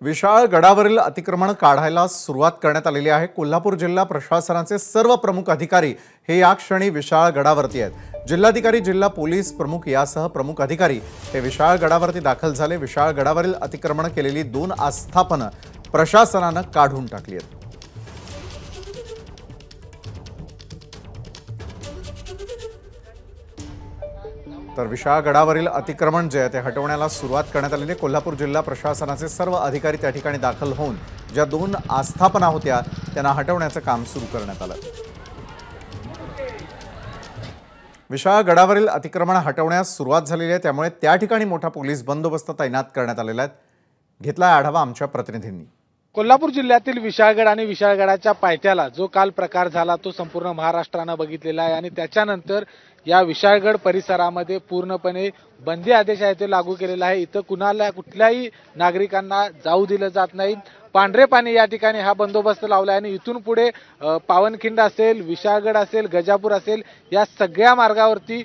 विशाळ गडावरील अतिक्रमण काढायला सुरुवात करण्यात आलेली आहे। कोल्हापूर जिल्हा प्रशासनाचे सर्व प्रमुख अधिकारी हे या क्षणी विशाळ गडावरती आहेत। जिल्हाधिकारी, जिल्हा पोलीस प्रमुख यासह प्रमुख अधिकारी हे विशाळ गडावरती दाखल झाले। विशाळ गडावरील अतिक्रमण केलेली 2 आस्थापनं प्रशासनाने काढून टाकली आहेत। तर विशाळ गडावरील अतिक्रमण जे आहे ते हटवण्याला सुरुवात करण्यात आलेली आहे। कोल्हापूर जिल्हा प्रशासनाचे सर्व अधिकारी त्या ठिकाणी दाखल होऊन ज्या 2 आस्थापना होत्या त्यांना हटवण्याचं काम सुरू करण्यात आलं। विशाळ गडावरील अतिक्रमण हटवण्यास सुरुवात झालेली आहे, त्यामुळे त्या ठिकाणी मोठा पोलीस बंदोबस्त तैनात करण्यात आलेला आहे। घेतला आढावा आमच्या प्रतिनिधींनी। कोल्हापूर जिल्ह्यातील विशाळगड आणि विशाळगडाच्या पायथ्याला जो काल प्रकार झाला तो संपूर्ण महाराष्ट्राने बघितलेला आहे आणि त्याच्यानंतर या विशाळगड परिसरामध्ये पूर्णपणे बंदी आदेश आहे ते लागू केलेला आहे। इथं कुठल्याही नागरिकांना जाऊ दिलं जात नाही। पांढरे पाणी या ठिकाणी हा बंदोबस्त लावला आहे आणि इथून पुढे पावनखिंड असेल, विशाळगड असेल, गजापूर असेल या सगळ्या मार्गावरती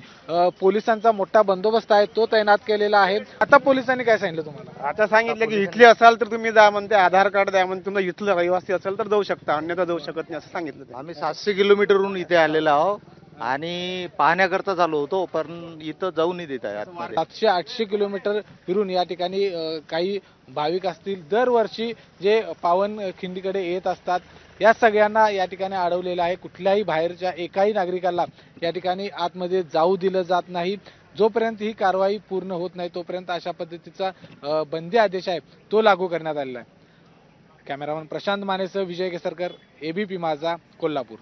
पोलिसांचा मोठा बंदोबस्त आहे तो तैनात केलेला आहे। आता पोलिसांनी काय सांगितलं तुम्हाला? आता सांगितलं की इथले असाल तर तुम्ही जा म्हणते, आधार कार्ड द्या म्हणते, तुम्ही इथलं रहिवासी असेल तर जाऊ शकता, अन्यथा जाऊ शकत नाही असं सांगितलं। आम्ही 700 किलोमीटरहून इथे आलेलो आहोत आणि पाहण्याकरता चालू होतो, पण इथं जाऊ नाही देत आहे आतमध्ये। 700-800 किलोमीटर फिरून या ठिकाणी काही भाविक असतील दरवर्षी जे पावनखिंडीकडे येत असतात, या सगळ्यांना या ठिकाणी अडवलेलं आहे। कुठल्याही बाहेरच्या एकाही नागरिकाला या ठिकाणी आतमध्ये जाऊ दिलं जात नाही। जोपर्यंत ही कारवाई पूर्ण होत नाही तोपर्यंत अशा पद्धतीचा बंदी आदेश आहे तो लागू करण्यात आलेला आहे। कॅमेरामन प्रशांत मानेसह विजय केसरकर, एबीपी माझा, कोल्हापूर।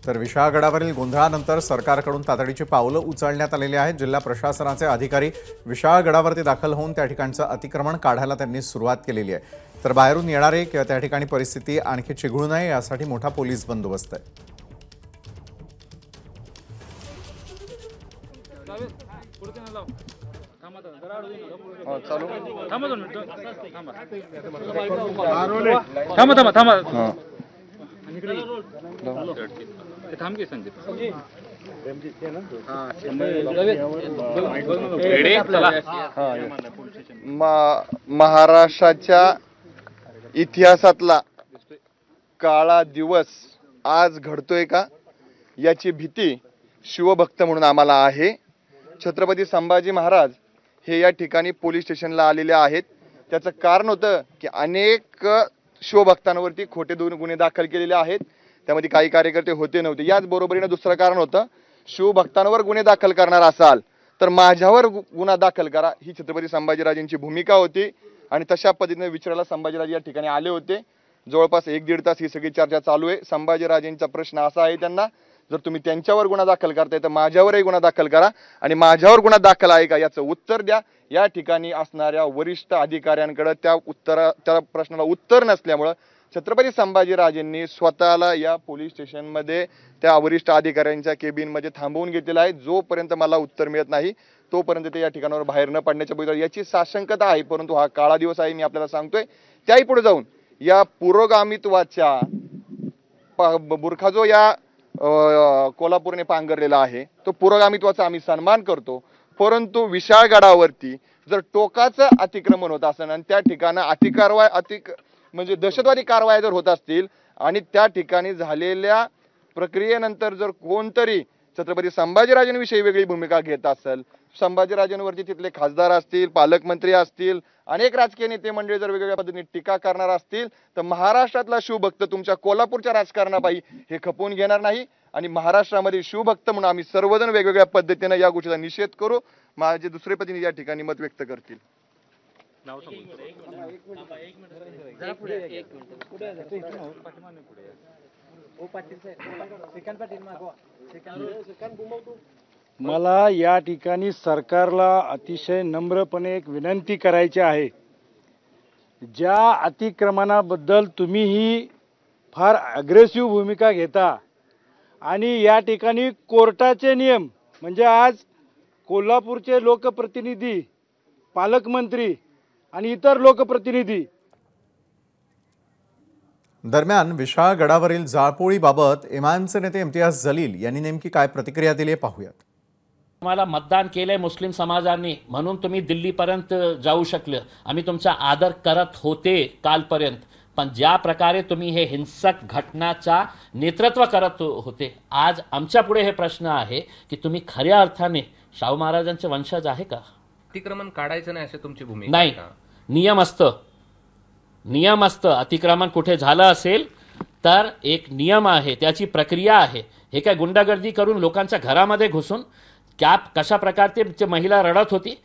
तर विशाळ गडावरील गोंधळानंतर सरकारकडून तातडीची पावलं उचलण्यात आलेली आहेत। जिल्हा प्रशासनाचे अधिकारी विशाळ गडावरती दाखल होऊन त्या ठिकाणचं अतिक्रमण काढायला त्यांनी सुरुवात केलेली आहे। तर बाहेरून येणारे किंवा त्या ठिकाणी परिस्थिती आणखी चिघळू नये यासाठी मोठा पोलीस बंदोबस्त आहे। महाराष्ट्राच्या इतिहासातला काळा दिवस आज घडतोय का याची भीती शिवभक्त म्हणून आम्हाला आहे। छत्रपती संभाजी महाराज हे या ठिकाणी पोलीस स्टेशनला आलेले आहेत। त्याचं कारण होतं की अनेक शिवभक्तांवरती खोटे गुन्हे दाखल केलेले आहेत, त्यामध्ये काही कार्यकर्ते होते नव्हते। याच बरोबरीने दुसरं कारण होतं, शिवभक्तांवर गुन्हे दाखल करणार असाल तर माझ्यावर गुन्हा दाखल करा, ही छत्रपती संभाजीराजांची भूमिका होती। आणि तशा पद्धतीने विचारायला संभाजीराजे या ठिकाणी आले होते। जवळपास 1-1.5 तास ही सगळी चर्चा चालू आहे। संभाजीराजेंचा प्रश्न असा आहे त्यांना, जर तुम्ही त्यांच्यावर गुन्हा दाखल करताय तर माझ्यावरही गुन्हा दाखल करा आणि माझ्यावर गुन्हा दाखल आहे का याचं उत्तर द्या। या ठिकाणी असणाऱ्या वरिष्ठ अधिकाऱ्यांकडे त्या प्रश्नाला उत्तर नसल्यामुळे छत्रपती संभाजीराजेंनी स्वतःला या पोलीस स्टेशनमध्ये त्या वरिष्ठ अधिकाऱ्यांच्या केबिनमध्ये थांबवून घेतलेला आहे। जोपर्यंत मला उत्तर मिळत नाही तोपर्यंत ते या ठिकाणावर बाहेर न पडण्याच्या बद्दल याची साशंकता आहे। परंतु हा काळा दिवस आहे, मी आपल्याला सांगतोय। त्याही पुढे जाऊन या पुरोगामित्वाच्या बुरखा जो या कोल्हापूरने पांघरलेला आहे तो पुरोगामित्वाचा आम्ही सन्मान करतो। परंतु विशाळ गडावरती जर टोकाचं अतिक्रमण होत असेल आणि त्या ठिकाणी म्हणजे दहशतवादी कारवाया जर होत असतील आणि त्या ठिकाणी झालेल्या प्रक्रियेनंतर जर कोणतरी छत्रपती संभाजीराजांविषयी वेगळी भूमिका घेत असेल, संभाजीराजांवरती तिथले खासदार असतील, पालकमंत्री असतील, अनेक राजकीय नेते मंडळी जर वेगवेगळ्या पद्धतीने टीका करणार असतील तर महाराष्ट्रातला शिवभक्त तुमच्या कोल्हापूरच्या राजकारणाबाई हे खपवून घेणार नाही। आणि महाराष्ट्रामध्ये शिवभक्त म्हणून आम्ही सर्वजण वेगवेगळ्या पद्धतीने या गोष्टीचा निषेध करू। माझे दुसरे प्रतिनिधी या ठिकाणी मत व्यक्त करतील। मला या ठिकाणी सरकारला अतिशय नम्रपणे एक विनंती करायची आहे। ज्या अतिक्रमणाबद्दल तुम्ही ही फार अग्रेसिव्ह भूमिका घेता आणि या ठिकाणी कोर्टाचे नियम म्हणजे आज कोल्हापूरचे लोकप्रतिनिधी, पालकमंत्री आणि इतर लोकप्रतिनिधी दरम्यान विशाळ गडावरील जाळपोळीबाबत एमआयएमचे नेते इम्तियाज जलील यांनी नेमकी काय प्रतिक्रिया दिली पाहूयात। तुम्हाला मतदान केलंय मुस्लिम समाजाने म्हणून तुम्ही दिल्लीपर्यंत जाऊ शकले. आम्ही तुमचा आदर करत होते कालपर्यंत, पण ज्या प्रकारे तुम्ही हे हिंसक घटनाचा नेतृत्व करत होते, आज आमच्या पुढे हे प्रश्न आहे की तुम्ही खऱ्या अर्थाने शाहू महाराजांचे वंशज आहे का? अतिक्रमण काढायचं नाही अशी तुमची भूमिका नाही, आहे का? नियम असतं. अतिक्रमण कुठे झालं असेल तर एक नियम आहे, त्याची प्रक्रिया आहे. हे काय गुंडागर्दी करून लोकांच्या घरामध्ये घुसून कशा प्रकारचे महिला रडत होती.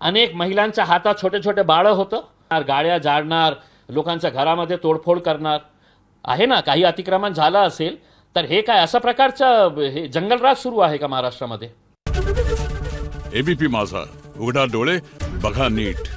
अनेक महिलांच्या हातात छोटे छोटे बाळं होतं, गाड्या जाळणार, लोकांच्या घरामध्ये तोडफोड करणार आहे ना. काही अतिक्रमण झालं असेल तर हे काय अशा प्रकारचं हे जंगलराज सुरू आहे का महाराष्ट्रामध्ये? एबीपी माझा, उघडा डोळे बघा नीट.